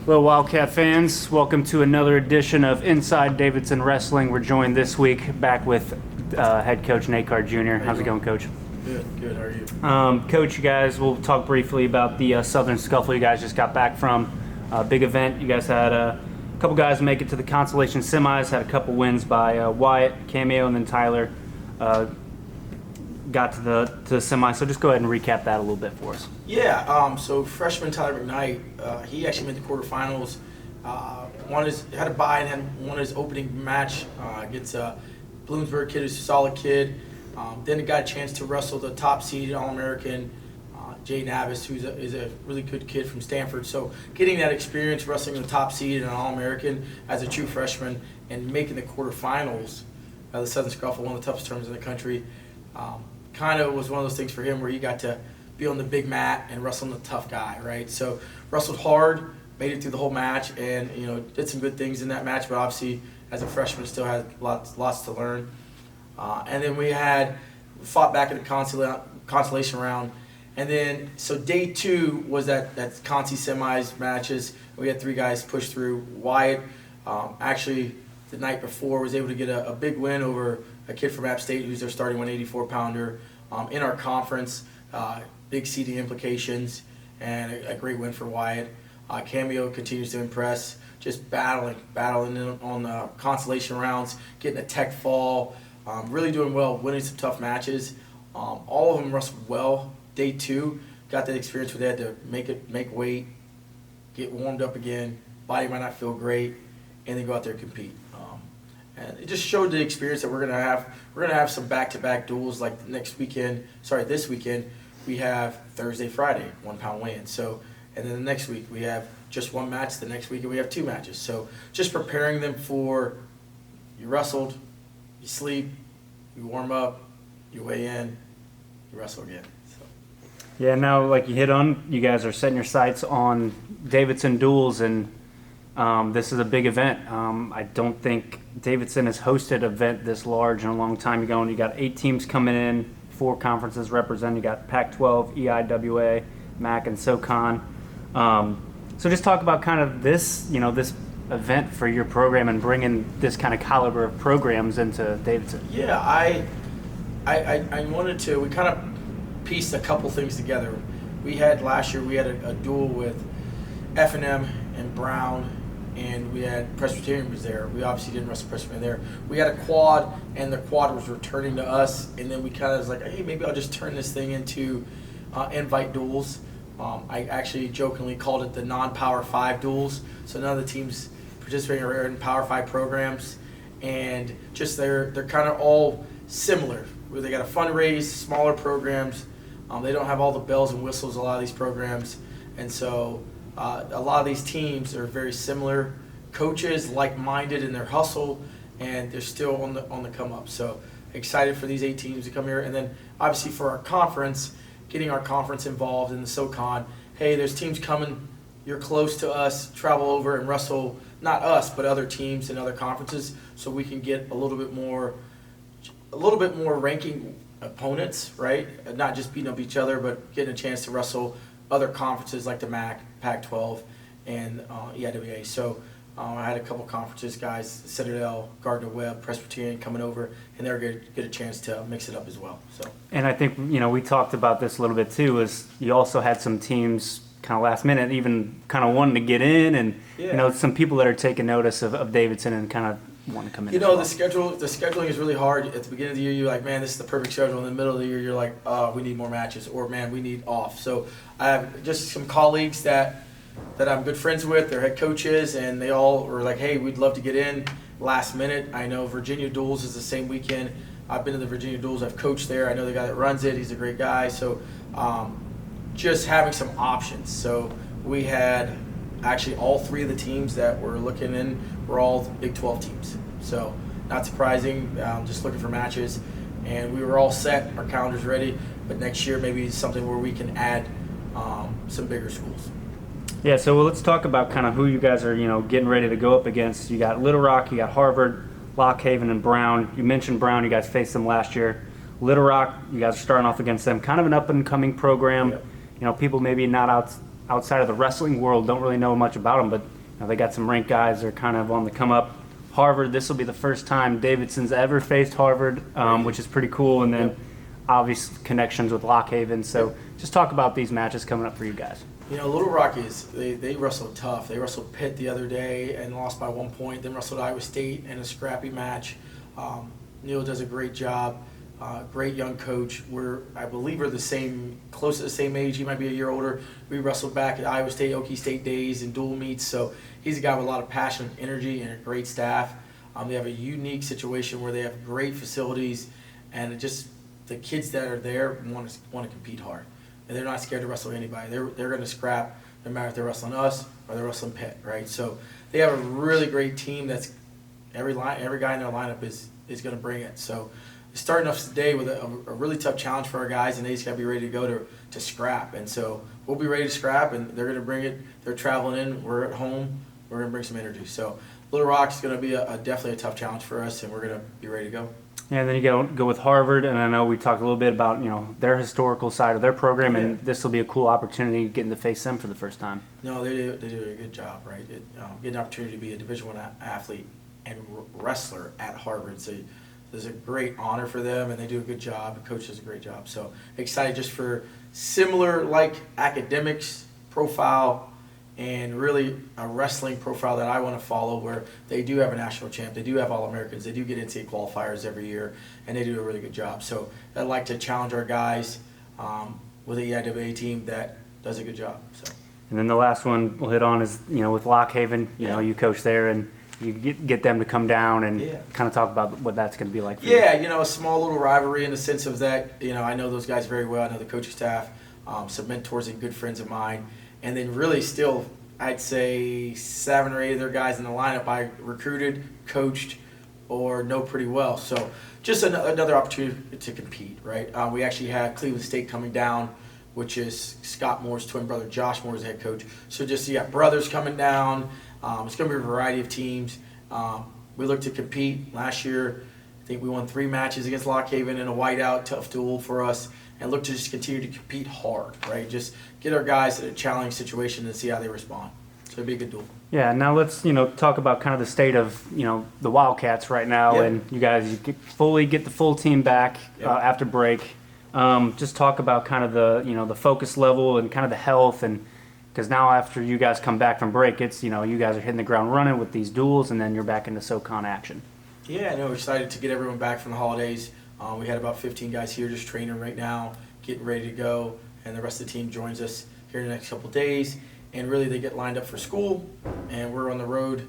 Hello, Wildcat fans. Welcome to another edition of Inside Davidson Wrestling. We're joined this week back with head coach Nate Carr Jr. How's it going, Coach? Good. How are you? Coach, you guys, we'll talk briefly about the Southern Scuffle you guys just got back from. Big event. You guys had a couple guys make it to the consolation semis, had a couple wins by Wyatt, Cameo, and then Tyler got to the semi. So just go ahead and recap that a little bit for us. Yeah, so freshman Tyler McKnight, he actually made the quarterfinals. Had a bye and had won his opening match against a Bloomsburg kid who's a solid kid. Then he got a chance to wrestle the top seeded All-American Jay Navis, who is a really good kid from Stanford. So getting that experience wrestling the top seed and an All-American as a true freshman and making the quarterfinals of the Southern Scuffle, one of the toughest tournaments in the country, kind of was one of those things for him where he got to be on the big mat and wrestle the tough guy, right? So wrestled hard, made it through the whole match, and did some good things in that match. But obviously, as a freshman, still had lots to learn. And then we fought back in the consolation round. And then, so day two was that consi semis matches. We had three guys push through. Wyatt, actually, the night before, was able to get a big win over a kid from App State who's their starting 184-pounder in our conference. Big seeding implications, and a great win for Wyatt. Cameo continues to impress, just battling on the consolation rounds, getting a tech fall, really doing well, winning some tough matches. All of them wrestled well. Day two, got that experience where they had to make weight, get warmed up again, body might not feel great, and then go out there and compete. And it just showed the experience that we're gonna have. We're gonna have some back-to-back duels like this weekend. We have Thursday, Friday, 1 pound weigh-in. So, and then the next week we have just one match. The next weekend we have two matches. So just preparing them for, you wrestled, you sleep, you warm up, you weigh in, you wrestle again. So. Yeah, now like you hit on, you guys are setting your sights on Davidson duels, and this is a big event. I don't think Davidson has hosted an event this large in a long time ago, and you got 8 teams coming in, 4 conferences represented. You got Pac-12, EIWA, MAC, and SoCon. So just talk about kind of this, this event for your program and bringing this kind of caliber of programs into Davidson. Yeah, I wanted to. We kind of pieced a couple things together. Last year we had a duel with F&M and Brown, and we had Presbyterian was there. We obviously didn't wrestle Presbyterian there. We had a quad, and the quad was returning to us, and then we kind of was like, hey, maybe I'll just turn this thing into invite duels. I actually jokingly called it the non-Power 5 duels. So none of the teams participating are in Power 5 programs, and just they're kind of all similar, where they got a fundraise, smaller programs. They don't have all the bells and whistles, a lot of these programs, and so a lot of these teams are very similar. Coaches like-minded in their hustle, and they're still on the come up. So excited for these 8 teams to come here, and then obviously for our conference, getting our conference involved in the SoCon. Hey, there's teams coming. You're close to us. Travel over and wrestle, not us, but other teams and other conferences, so we can get a little bit more ranking opponents, right? Not just beating up each other, but getting a chance to wrestle other conferences like the MAC, Pac-12, and EIWA. So I had a couple conferences, guys, Citadel, Gardner-Webb, Presbyterian coming over, and they're going to get a chance to mix it up as well. So. And I think, we talked about this a little bit too, is you also had some teams kind of last minute even kind of wanting to get in, and some people that are taking notice of Davidson and kind of want to come in. The scheduling is really hard. At the beginning of the year, you're like, man, this is the perfect schedule. In the middle of the year, you're like, we need more matches, or man, we need off. So I have just some colleagues that I'm good friends with. They're head coaches, and they all were like, hey, we'd love to get in last minute. I know Virginia Duels is the same weekend. I've been to the Virginia Duels. I've coached there. I know the guy that runs it. He's a great guy. So just having some options. So we had actually all 3 of the teams that were looking in were all Big 12 teams. So not surprising, just looking for matches. And we were all set, our calendar's ready, but next year maybe something where we can add some bigger schools. Yeah, so let's talk about kind of who you guys are, getting ready to go up against. You got Little Rock, you got Harvard, Lock Haven, and Brown. You mentioned Brown, you guys faced them last year. Little Rock, you guys are starting off against them. Kind of an up-and-coming program. Yep. People maybe not outside of the wrestling world don't really know much about them, but they got some ranked guys that are kind of on the come up. Harvard, this will be the first time Davidson's ever faced Harvard, which is pretty cool, and then obvious connections with Lock Haven. So just talk about these matches coming up for you guys. Little Rock they wrestle tough. They wrestled Pitt the other day and lost by 1 point. Then wrestled Iowa State in a scrappy match. Neil does a great job. Great young coach. I believe we're close to the same age. He might be a year older. We wrestled back at Iowa State, Okie State days and dual meets. So he's a guy with a lot of passion, energy, and a great staff. They have a unique situation where they have great facilities, and the kids that are there want to compete hard, and they're not scared to wrestle anybody. They're going to scrap no matter if they're wrestling us or they're wrestling Pitt, right? So they have a really great team. That's every guy in their lineup is going to bring it. So starting off today with a really tough challenge for our guys, and they just got to be ready to go to scrap. And so we'll be ready to scrap, and they're going to bring it. They're traveling in. We're at home. We're going to bring some energy. So Little Rock is going to be definitely a tough challenge for us, and we're going to be ready to go. Yeah, and then you go with Harvard, and I know we talked a little bit about their historical side of their program, and this will be a cool opportunity getting to face them for the first time. No, they do a good job, right? Getting an opportunity to be a Division I athlete and wrestler at Harvard. So there's a great honor for them, and they do a good job. The coach does a great job. So excited just for similar academics profile and really a wrestling profile that I want to follow, where they do have a national champ, they do have All-Americans, they do get NCAA qualifiers every year, and they do a really good job. So I'd like to challenge our guys with a EIWA team that does a good job. So. And then the last one we'll hit on is with Lock Haven. You coach there, and you get them to come down and kind of talk about what that's going to be like for you. A small little rivalry in the sense of that, I know those guys very well. I know the coaching staff, some mentors and good friends of mine. And then really still, I'd say 7 or 8 of their guys in the lineup I recruited, coached, or know pretty well. So just another opportunity to compete, right? We actually had Cleveland State coming down, which is Scott Moore's twin brother, Josh Moore's head coach. So just, brothers coming down. It's going to be a variety of teams. We look to compete. Last year, I think we won 3 matches against Lock Haven in a whiteout, tough duel for us, and look to just continue to compete hard, right? Just get our guys in a challenging situation and see how they respond. So it'll be a good duel. Yeah, now let's talk about kind of the state of the Wildcats right now, and you guys get the full team back after break. Just talk about kind of the focus level and kind of the health, and because now after you guys come back from break, it's you guys are hitting the ground running with these duels, and then you're back into SoCon action. Yeah, we're excited to get everyone back from the holidays. We had about 15 guys here just training right now, getting ready to go, and the rest of the team joins us here in the next couple of days. And really, they get lined up for school, and we're on the road,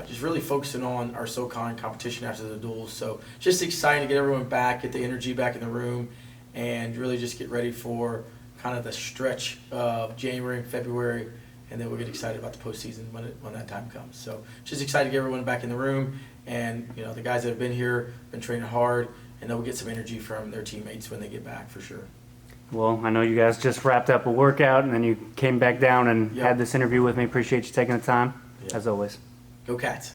just really focusing on our SoCon competition after the duels. So just excited to get everyone back, get the energy back in the room, and really just get ready for kind of the stretch of January and February, and then we'll get excited about the postseason when that time comes. So just excited to get everyone back in the room, and the guys that have been here, been training hard, and they'll get some energy from their teammates when they get back for sure. Well, I know you guys just wrapped up a workout, and then you came back down and had this interview with me. Appreciate you taking the time, as always. Go Cats.